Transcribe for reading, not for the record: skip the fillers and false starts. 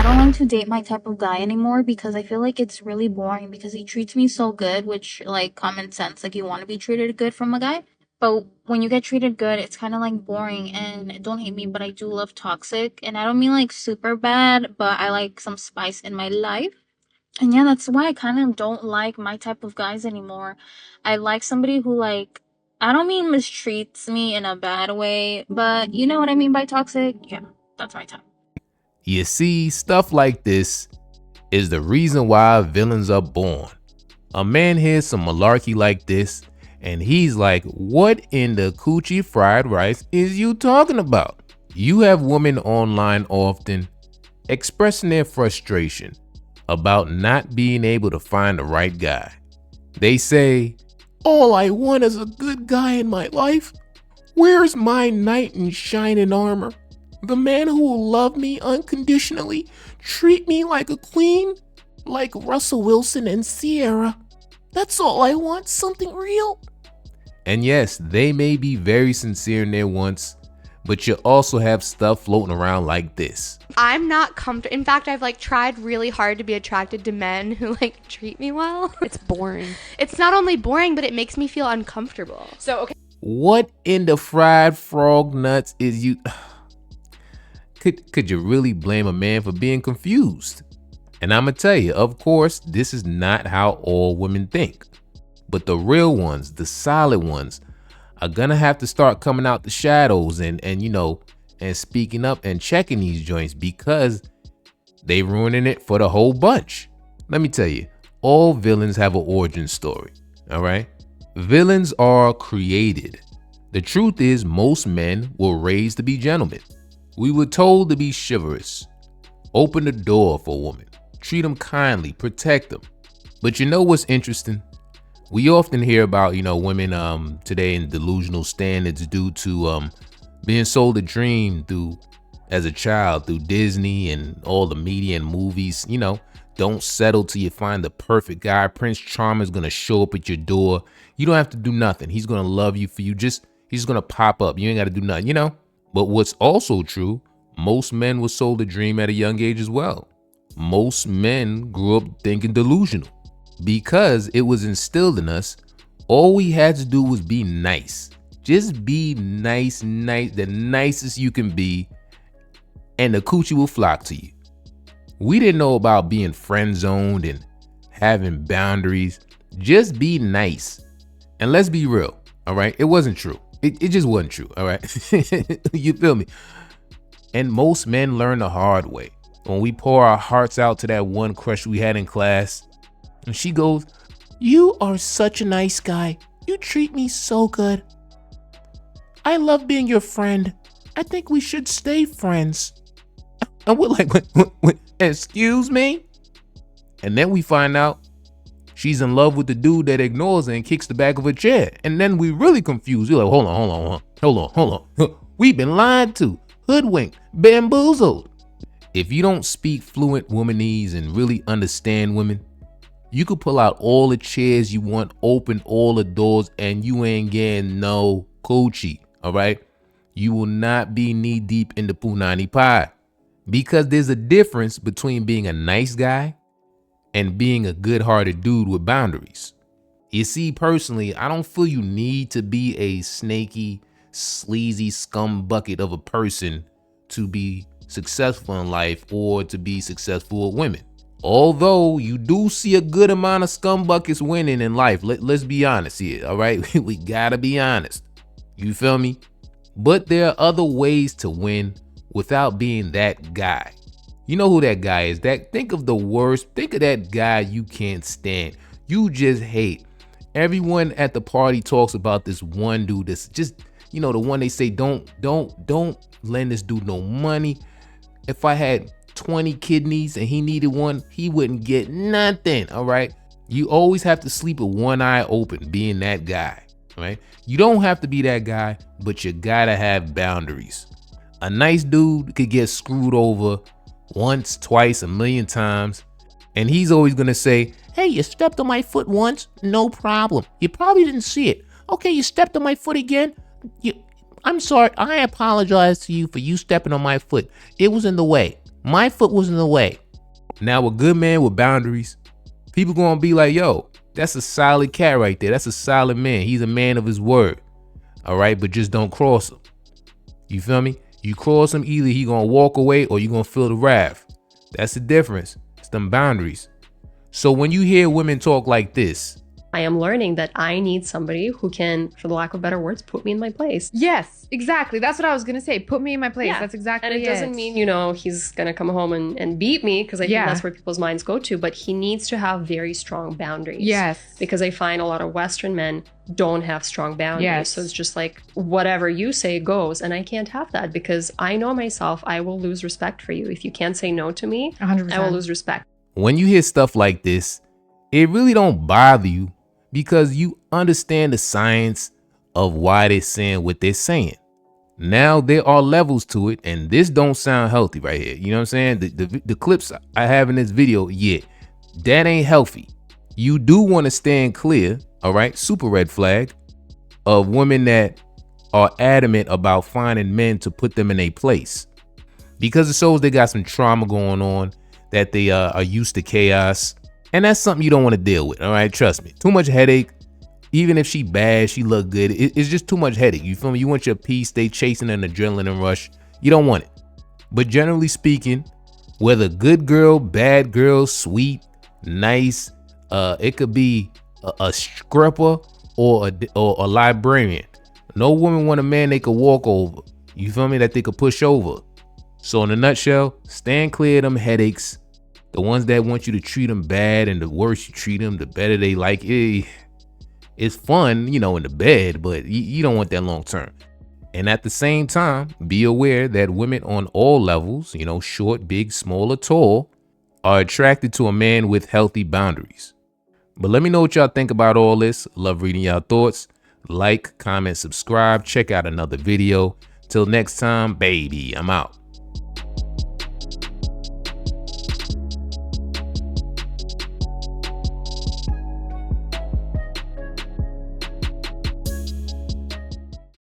I don't want to date my type of guy anymore because I feel like it's really boring because he treats me so good, which like common sense, like you want to be treated good from a guy. But when you get treated good, it's kind of like boring. And don't hate me, but I do love toxic. And I don't mean like super bad, but I like some spice in my life. And yeah, that's why I kind of don't like my type of guys anymore. I like somebody who like I don't mean mistreats me in a bad way, but you know what I mean by toxic? Yeah, that's my type. You see, stuff like this is the reason why villains are born. A man hears some malarkey like this, and he's like, what in the coochie fried rice is you talking about? You have women online often expressing their frustration about not being able to find the right guy. They say, all I want is a good guy in my life. Where's my knight in shining armor? The man who will love me unconditionally, treat me like a queen, like Russell Wilson and Sierra. That's all I want, something real. And yes, they may be very sincere in their wants, but you also have stuff floating around like this. I'm not comfortable. In fact, I've like tried really hard to be attracted to men who like treat me well. It's boring. It's not only boring, but it makes me feel uncomfortable. So, okay. What in the fried frog nuts is you? Could you really blame a man for being confused? And I'm gonna tell you, of course, this is not how all women think. But the real ones, the solid ones, are gonna have to start coming out the shadows and speaking up and checking these joints because they ruining it for the whole bunch. Let me tell you, all villains have an origin story, all right? Villains are created. The truth is most men were raised to be gentlemen. We were told to be chivalrous, open the door for a woman, treat them kindly, protect them. But you know what's interesting? We often hear about, women today in delusional standards due to being sold a dream as a child through Disney and all the media and movies. Don't settle till you find the perfect guy. Prince Charming is gonna show up at your door. You don't have to do nothing. He's gonna love you for you. He's just gonna pop up. You ain't gotta do nothing, But what's also true, most men were sold a dream at a young age as well. Most men grew up thinking delusional. Because it was instilled in us, all we had to do was be nice. Just be nice, the nicest you can be, and the coochie will flock to you. We didn't know about being friend zoned and having boundaries. Just be nice. And let's be real, all right? It wasn't true. It just wasn't true, all right? You feel me? And most men learn the hard way. When we pour our hearts out to that one crush we had in class, and she goes, you are such a nice guy. You treat me so good. I love being your friend. I think we should stay friends. And we're like, excuse me? And then we find out she's in love with the dude that ignores her and kicks the back of her chair. And then we really confused. We're like, hold on. We've been lied to, hoodwinked, bamboozled. If you don't speak fluent womanese and really understand women, you could pull out all the chairs you want, open all the doors, and you ain't getting no coochie, all right? You will not be knee deep in the punani pie. Because there's a difference between being a nice guy and being a good-hearted dude with boundaries. You see, personally, I don't feel you need to be a snaky, sleazy scum bucket of a person to be successful in life or to be successful with women. Although you do see a good amount of scumbuckets winning in life. Let's be honest here, all right? We gotta be honest. You feel me? But there are other ways to win without being that guy. You know who that guy is? Think of that guy you can't stand. You just hate. Everyone at the party talks about this one dude that's just, the one they say, don't lend this dude no money. If I had 20 kidneys and he needed one, he wouldn't get nothing, all right? You always have to sleep with one eye open, being that guy, all right? You don't have to be that guy, but you gotta have boundaries. A nice dude could get screwed over once, twice, a million times, and he's always gonna say, hey, you stepped on my foot once, no problem. You probably didn't see it. Okay, you stepped on my foot again? I'm sorry, I apologize to you for you stepping on my foot. It was in the way. My foot was in the way. Now a good man with boundaries, people gonna be like, yo, that's a solid cat right there. That's a solid man. He's a man of his word. All right, but just don't cross him. You feel me? You cross him, either he gonna walk away or you gonna feel the wrath. That's the difference. It's them boundaries. So when you hear women talk like this, I am learning that I need somebody who can, for the lack of better words, put me in my place. Yes, exactly. That's what I was gonna say. Put me in my place. Yeah. That's exactly And it doesn't mean, he's going to come home and beat me, because I think that's where people's minds go to, but he needs to have very strong boundaries. Yes. Because I find a lot of Western men don't have strong boundaries. Yes. So it's just like, whatever you say goes, and I can't have that, because I know myself, I will lose respect for you. If you can't say no to me, 100%. I will lose respect. when you hear stuff like this, it really don't bother you because you understand the science of why they're saying what they're saying. Now there are levels to it, and this don't sound healthy right here. You know what I'm saying? The clips I have in this video, yeah, that ain't healthy. You do want to stand clear, all right? Super red flag of women that are adamant about finding men to put them in a place, because it shows they got some trauma going on, that they are used to chaos, and that's something you don't want to deal with. All right, trust me. Too much headache. Even if she bad, she look good. It's just too much headache. You feel me? You want your peace. Stay chasing an adrenaline rush. You don't want it. But generally speaking, whether good girl, bad girl, sweet, nice, it could be a stripper or a librarian. No woman want a man they could walk over. You feel me? That they could push over. So in a nutshell, stand clear of them headaches. The ones that want you to treat them bad, and the worse you treat them, the better they like it. It's fun, in the bed, but you don't want that long term. And at the same time, be aware that women on all levels, short, big, small, or tall, are attracted to a man with healthy boundaries. But let me know what y'all think about all this. Love reading y'all thoughts. Like, comment, subscribe. Check out another video. Till next time, baby, I'm out.